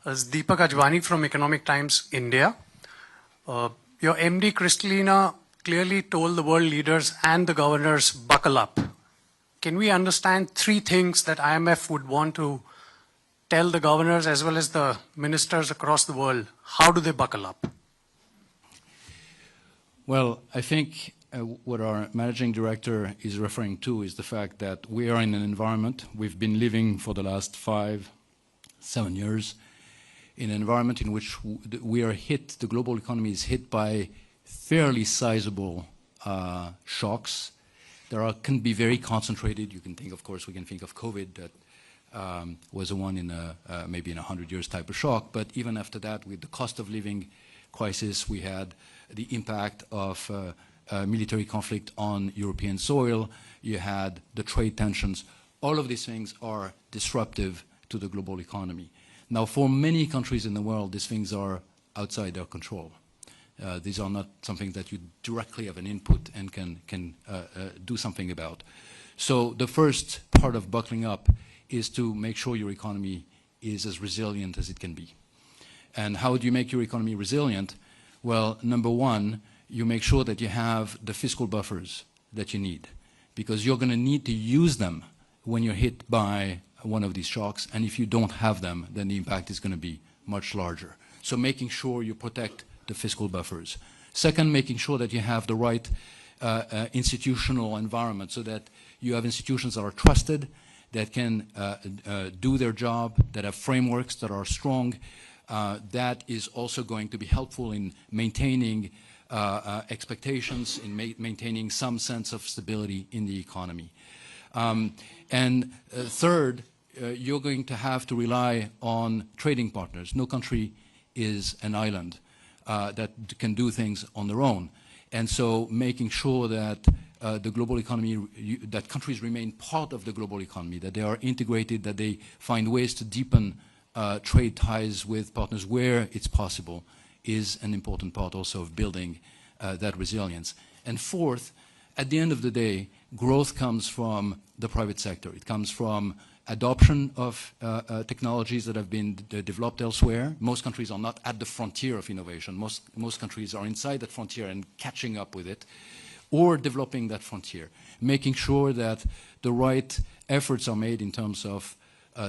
As Deepak Ajwani from Economic Times, India. Your MD, Kristalina, clearly told the world leaders and the governors, buckle up. Can we understand three things that IMF would want to tell the governors as well as the ministers across the world? How do they buckle up? Well, I think what our managing director is referring to is the fact that we are in an environment, we've been living for the last 5, 7 years, in an environment in which we are hit, the global economy is hit by fairly sizable shocks. Can be very concentrated. You can think, of course, we can think of COVID that was a one in maybe in 100 years type of shock. But even after that, with the cost of living crisis, we had the impact of military conflict on European soil. You had the trade tensions. All of these things are disruptive to the global economy. Now, for many countries in the world, these things are outside their control. These are not something that you directly have an input and can do something about. So the first part of buckling up is to make sure your economy is as resilient as it can be. And how do you make your economy resilient? Well, number one, you make sure that you have the fiscal buffers that you need, because you're going to need to use them when you're hit by one of these shocks, and if you don't have them, then the impact is going to be much larger. So making sure you protect the fiscal buffers. Second, making sure that you have the right institutional environment, so that you have institutions that are trusted, that can do their job, that have frameworks that are strong. That is also going to be helpful in maintaining expectations, in maintaining some sense of stability in the economy. Third, you're going to have to rely on trading partners. No country is an island that can do things on their own. And so making sure that the global economy, that countries remain part of the global economy, that they are integrated, that they find ways to deepen trade ties with partners where it's possible, is an important part also of building that resilience. And fourth, at the end of the day, growth comes from the private sector. It comes from adoption of technologies that have been developed elsewhere. Most countries are not at the frontier of innovation. Most countries are inside that frontier and catching up with it, or developing that frontier, making sure that the right efforts are made in terms of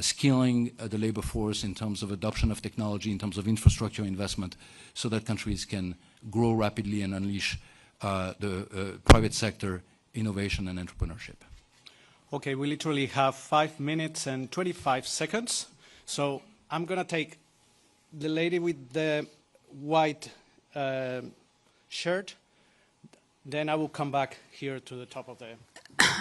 skilling the labor force, in terms of adoption of technology, in terms of infrastructure investment, so that countries can grow rapidly and unleash the private sector innovation and entrepreneurship. Okay, we literally have 5 minutes and 25 seconds. So I'm going to take the lady with the white shirt. Then I will come back here to the top of the...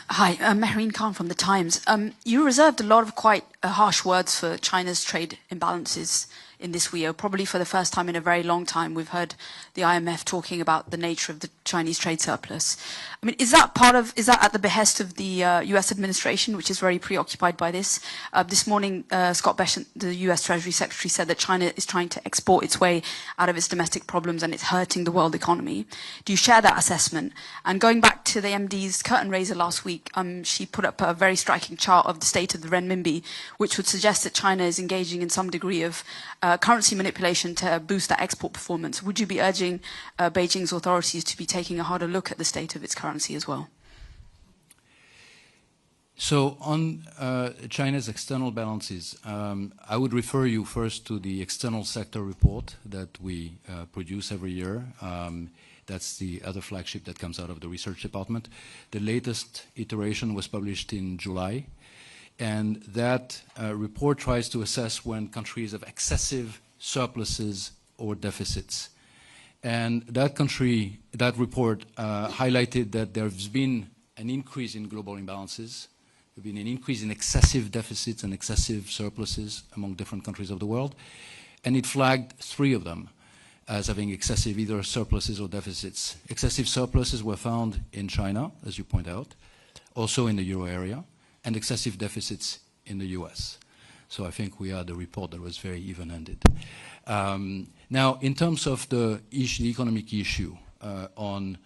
Hi, Mehreen Khan from The Times. You reserved a lot of quite harsh words for China's trade imbalances in this WEO. Probably for the first time in a very long time, we've heard the IMF talking about the nature of the Chinese trade surplus. I mean, is that at the behest of the US administration, which is very preoccupied by this? This morning, Scott Bessent, the US Treasury Secretary, said that China is trying to export its way out of its domestic problems and it's hurting the world economy. Do you share that assessment? And going back to the MD's curtain raiser last week, she put up a very striking chart of the state of the renminbi, which would suggest that China is engaging in some degree of currency manipulation to boost that export performance. Would you be urging Beijing's authorities to be taking a harder look at the state of its currency as well? So on China's external balances, I would refer you first to the external sector report that we produce every year. That's the other flagship that comes out of the research department. The latest iteration was published in July. And that report tries to assess when countries have excessive surpluses or deficits. And that report highlighted that there's been an increase in global imbalances. There's been an increase in excessive deficits and excessive surpluses among different countries of the world. And it flagged 3 of them as having excessive either surpluses or deficits. Excessive surpluses were found in China, as you point out, also in the euro area, and excessive deficits in the US. So I think we had a report that was very even-handed. Now, in terms of the economic issue on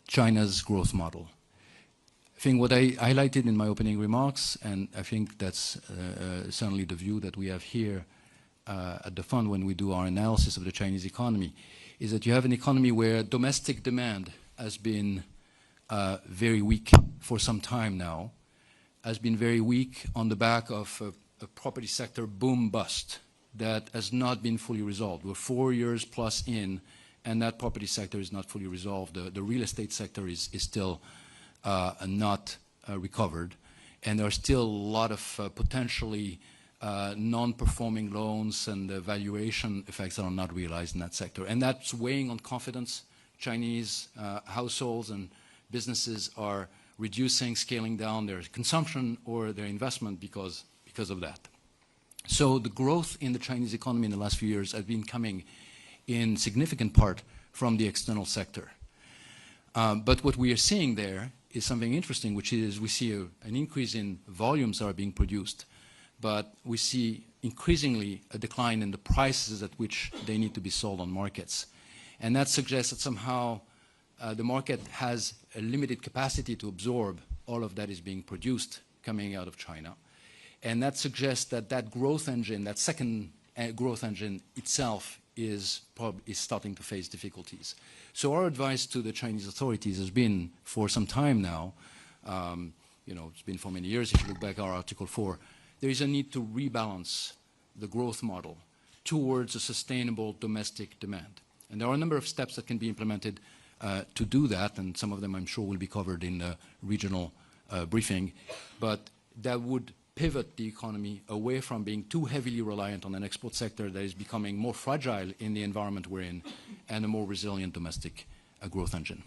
China's growth model, think what I highlighted in my opening remarks, and I think that's certainly the view that we have here at the fund when we do our analysis of the Chinese economy, is that you have an economy where domestic demand has been very weak for some time now, has been very weak on the back of a property sector boom-bust that has not been fully resolved. We're 4 years plus in, and that property sector is not fully resolved. The real estate sector is still not recovered, and there are still a lot of potentially non-performing loans and valuation effects that are not realized in that sector. And that's weighing on confidence. Chinese households and businesses are reducing, scaling down their consumption or their investment because of that. So the growth in the Chinese economy in the last few years has been coming in significant part from the external sector. But what we are seeing there is something interesting, which is we see an increase in volumes that are being produced, but we see increasingly a decline in the prices at which they need to be sold on markets. And that suggests that somehow the market has a limited capacity to absorb all of that is being produced coming out of China. And that suggests that that growth engine, that second growth engine itself is starting to face difficulties. So our advice to the Chinese authorities has been for some time now, it's been for many years, if you look back at our Article 4, there is a need to rebalance the growth model towards a sustainable domestic demand. And there are a number of steps that can be implemented to do that, and some of them I'm sure will be covered in the regional briefing, but that would pivot the economy away from being too heavily reliant on an export sector that is becoming more fragile in the environment we're in, and a more resilient domestic growth engine.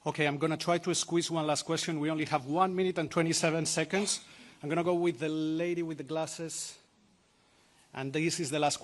Okay, I'm going to try to squeeze one last question. We only have 1 minute and 27 seconds. I'm going to go with the lady with the glasses. And this is the last question.